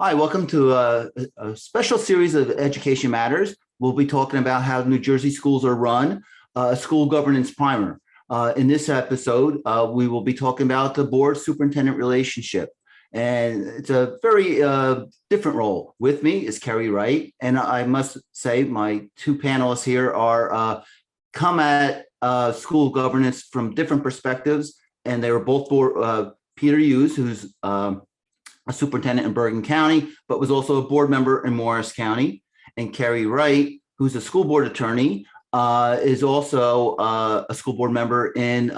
Hi, welcome to a special series of Education Matters. We'll be talking about how New Jersey schools are run, a school governance primer. In this episode, we will be talking about the board superintendent relationship. And it's a very different role. With me is Kerri Wright. And I must say my two panelists here are come at school governance from different perspectives. And they were both Peter Hughes, who's a superintendent in Bergen County, but was also a board member in Morris County. And Kerri Wright, who's a school board attorney, is also a school board member in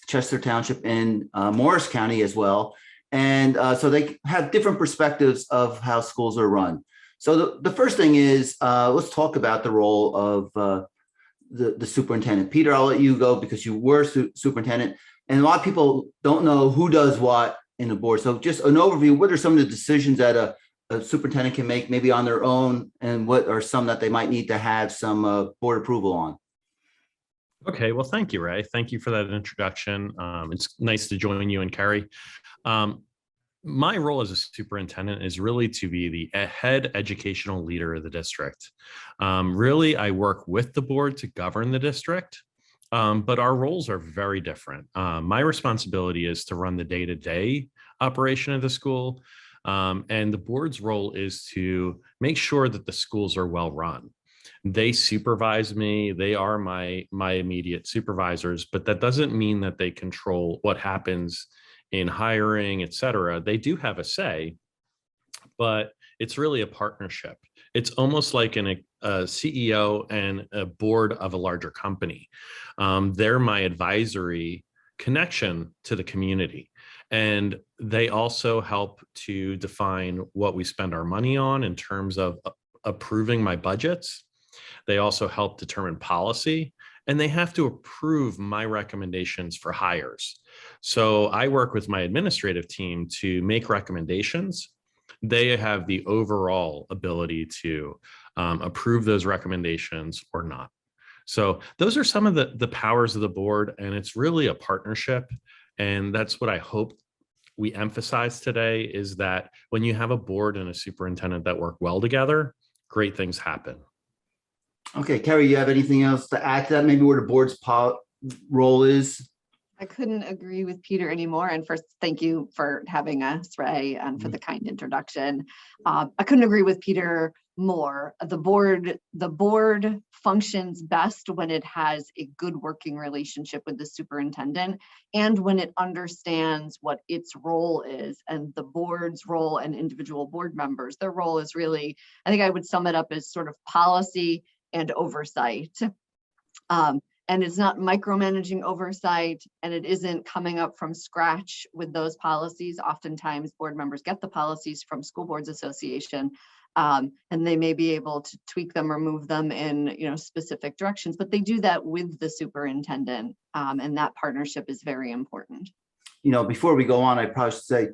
Chester Township in Morris County as well. And so they have different perspectives of how schools are run. So the first thing is, let's talk about the role of the superintendent. Peter, I'll let you go because you were superintendent. And a lot of people don't know who does what in the board. So just an overview, what are some of the decisions that a superintendent can make maybe on their own, and what are some that they might need to have some board approval on? Okay, well, thank you, Ray. Thank you for that introduction. It's nice to join you and Kerri. My role as a superintendent is really to be the head educational leader of the district. Really, I work with the board to govern the district. But our roles are very different. My responsibility is to run the day-to-day operation of the school, and the board's role is to make sure that the schools are well run. They supervise me. They are my immediate supervisors, but that doesn't mean that they control what happens in hiring, et cetera. They do have a say, but it's really a partnership. It's almost like a CEO and a board of a larger company. They're my advisory connection to the community. And they also help to define what we spend our money on in terms of approving my budgets. They also help determine policy, and they have to approve my recommendations for hires. So I work with my administrative team to make recommendations. They have the overall ability to approve those recommendations or not. So those are some of the powers of the board, and it's really a partnership. And that's what I hope we emphasize today, is that when you have a board and a superintendent that work well together, great things happen. Okay, Kerri, you have anything else to add to that? Maybe where the board's role is? I couldn't agree with Peter anymore. And first, thank you for having us, Ray, and for the kind introduction. I couldn't agree with Peter more. The board functions best when it has a good working relationship with the superintendent, and when it understands what its role is. And the board's role and individual board members, their role is really, I think I would sum it up as sort of policy and oversight. And it's not micromanaging oversight, and it isn't coming up from scratch with those policies. Oftentimes, board members get the policies from School Boards Association, and they may be able to tweak them or move them in specific directions, but they do that with the superintendent, and that partnership is very important. Before we go on, I probably should say,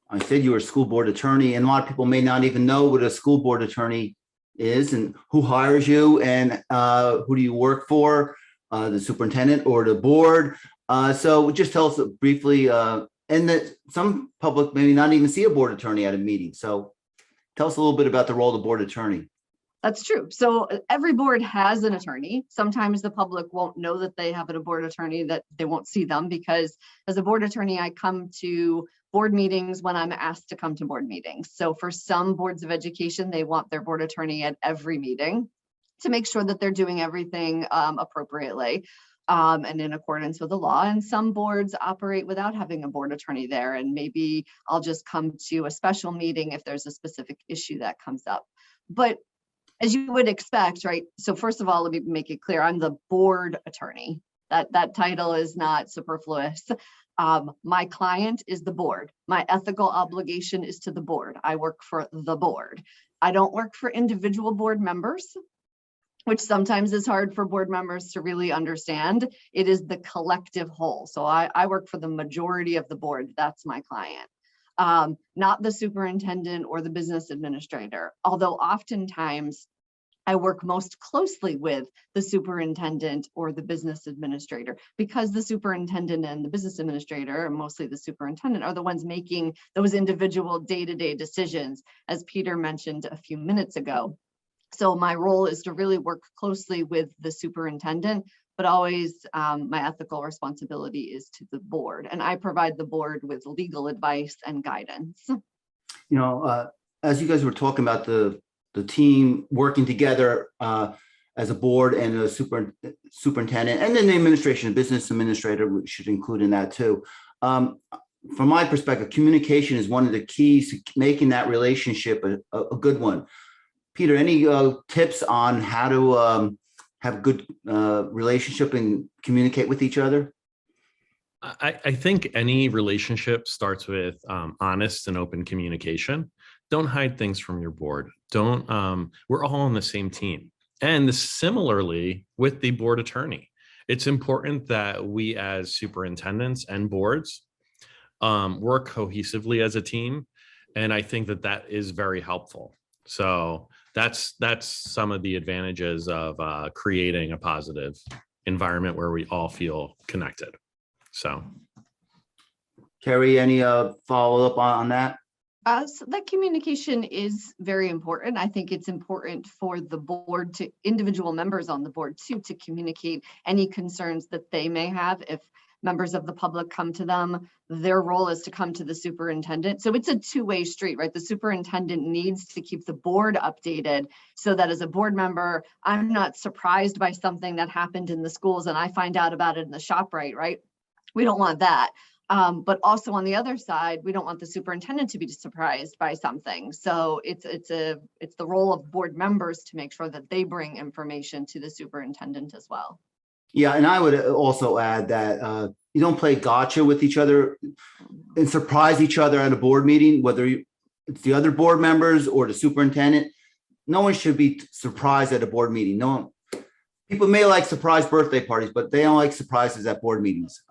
I said you were a school board attorney, and a lot of people may not even know what a school board attorney is and who hires you and who do you work for. The superintendent or the board. So just tell us briefly, and that some public maybe not even see a board attorney at a meeting. So tell us a little bit about the role of the board attorney. That's true. So every board has an attorney. Sometimes the public won't know that they have a board attorney, that they won't see them, because as a board attorney, I come to board meetings when I'm asked to come to board meetings. So for some boards of education, they want their board attorney at every meeting to make sure that they're doing everything appropriately and in accordance with the law. And some boards operate without having a board attorney there, and maybe I'll just come to a special meeting if there's a specific issue that comes up. But as you would expect, right? So first of all, let me make it clear, I'm the board attorney. That title is not superfluous. My client is the board. My ethical obligation is to the board. I work for the board. I don't work for individual board members, which sometimes is hard for board members to really understand. It is the collective whole. So I work for the majority of the board. That's my client, not the superintendent or the business administrator. Although oftentimes I work most closely with the superintendent or the business administrator, because the superintendent and the business administrator, and mostly the superintendent, are the ones making those individual day-to-day decisions, as Peter mentioned a few minutes ago. So my role is to really work closely with the superintendent, but always my ethical responsibility is to the board, and I provide the board with legal advice and guidance. As you guys were talking about the team working together as a board and a superintendent, and then the administration, business administrator, we should include in that too. From my perspective, communication is one of the keys to making that relationship a good one. Peter, any tips on how to have a good relationship and communicate with each other? I think any relationship starts with honest and open communication. Don't hide things from your board. We're all on the same team. And similarly with the board attorney, it's important that we as superintendents and boards work cohesively as a team. And I think that is very helpful. So that's some of the advantages of creating a positive environment where we all feel connected. So, Kerri, any follow-up on that? So that communication is very important. I think it's important for the board to individual members on the board too, to communicate any concerns that they may have. If members of the public come to them, their role is to come to the superintendent. So it's a two-way street, right? The superintendent needs to keep the board updated so that as a board member, I'm not surprised by something that happened in the schools and I find out about it in the ShopRite, right? We don't want that. But also on the other side, we don't want the superintendent to be surprised by something. So it's the role of board members to make sure that they bring information to the superintendent as well. Yeah, and I would also add that you don't play gotcha with each other and surprise each other at a board meeting, whether it's the other board members or the superintendent. No one should be surprised at a board meeting. People may like surprise birthday parties, but they don't like surprises at board meetings.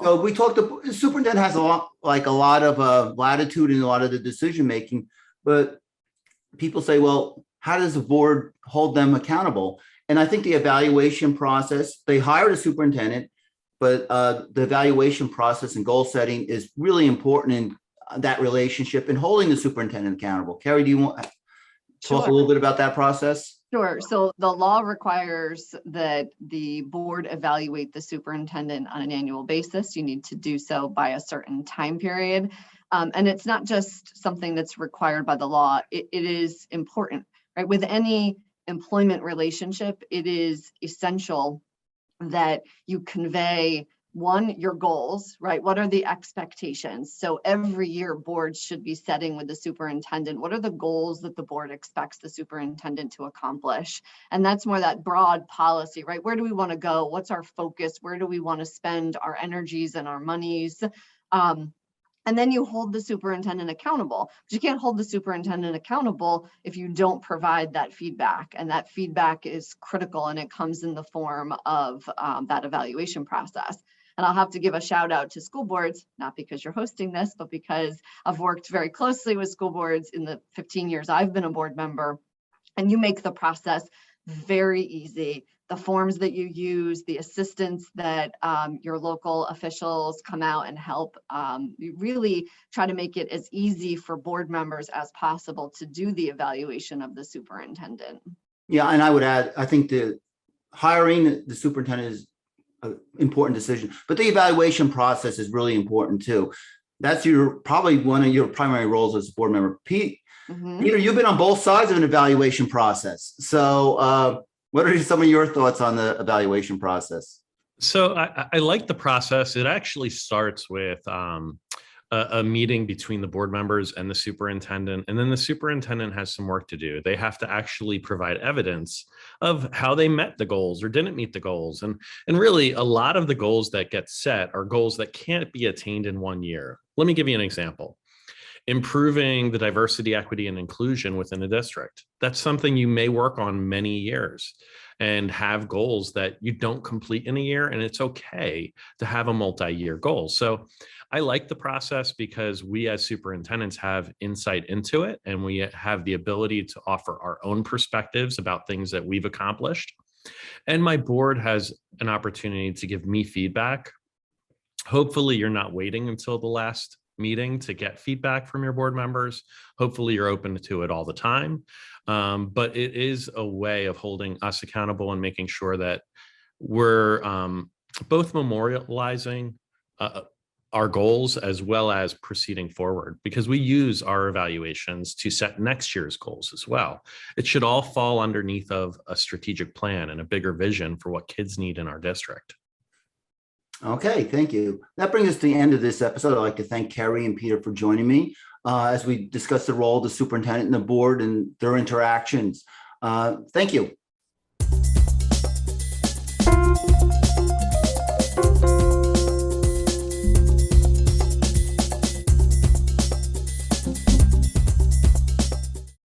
So we talked. The superintendent has a lot of latitude in a lot of the decision making, but people say, well, how does the board hold them accountable? And I think the evaluation process, they hired a superintendent, but the evaluation process and goal setting is really important in that relationship and holding the superintendent accountable. Kerri, do you want to talk a little bit about that process? Sure. So the law requires that the board evaluate the superintendent on an annual basis. You need to do so by a certain time period. And it's not just something that's required by the law. It is important, right? With any employment relationship, it is essential that you convey, one, your goals, right? What are the expectations? So every year boards should be setting with the superintendent, what are the goals that the board expects the superintendent to accomplish? And that's more that broad policy, right? Where do we want to go? What's our focus? Where do we want to spend our energies and our monies? And then you hold the superintendent accountable. But you can't hold the superintendent accountable if you don't provide that feedback. And that feedback is critical, and it comes in the form of that evaluation process. And I'll have to give a shout out to school boards, not because you're hosting this, but because I've worked very closely with school boards in the 15 years I've been a board member. And you make the process very easy. The forms that you use, the assistance that your local officials come out and help, you really try to make it as easy for board members as possible to do the evaluation of the superintendent. Yeah, and I would add, I think the hiring the superintendent is an important decision, but the evaluation process is really important too. That's probably one of your primary roles as a board member. Peter, you've been on both sides of an evaluation process. So what are some of your thoughts on the evaluation process? So I like the process. It actually starts with a meeting between the board members and the superintendent, and then the superintendent has some work to do. They have to actually provide evidence of how they met the goals or didn't meet the goals. And really, a lot of the goals that get set are goals that can't be attained in 1 year. Let me give you an example. improving the diversity, equity, and inclusion within the district. That's something you may work on many years and have goals that you don't complete in a year. And it's okay to have a multi-year goal. So I like the process because we as superintendents have insight into it, and we have the ability to offer our own perspectives about things that we've accomplished. And my board has an opportunity to give me feedback. Hopefully you're not waiting until the last meeting to get feedback from your board members. Hopefully you're open to it all the time. But it is a way of holding us accountable and making sure that we're both memorializing our goals as well as proceeding forward, because we use our evaluations to set next year's goals as well. It should all fall underneath of a strategic plan and a bigger vision for what kids need in our district. Okay, thank you. That brings us to the end of this episode. I'd like to thank Kerri and Peter for joining me as we discuss the role of the superintendent and the board and their interactions. Thank you.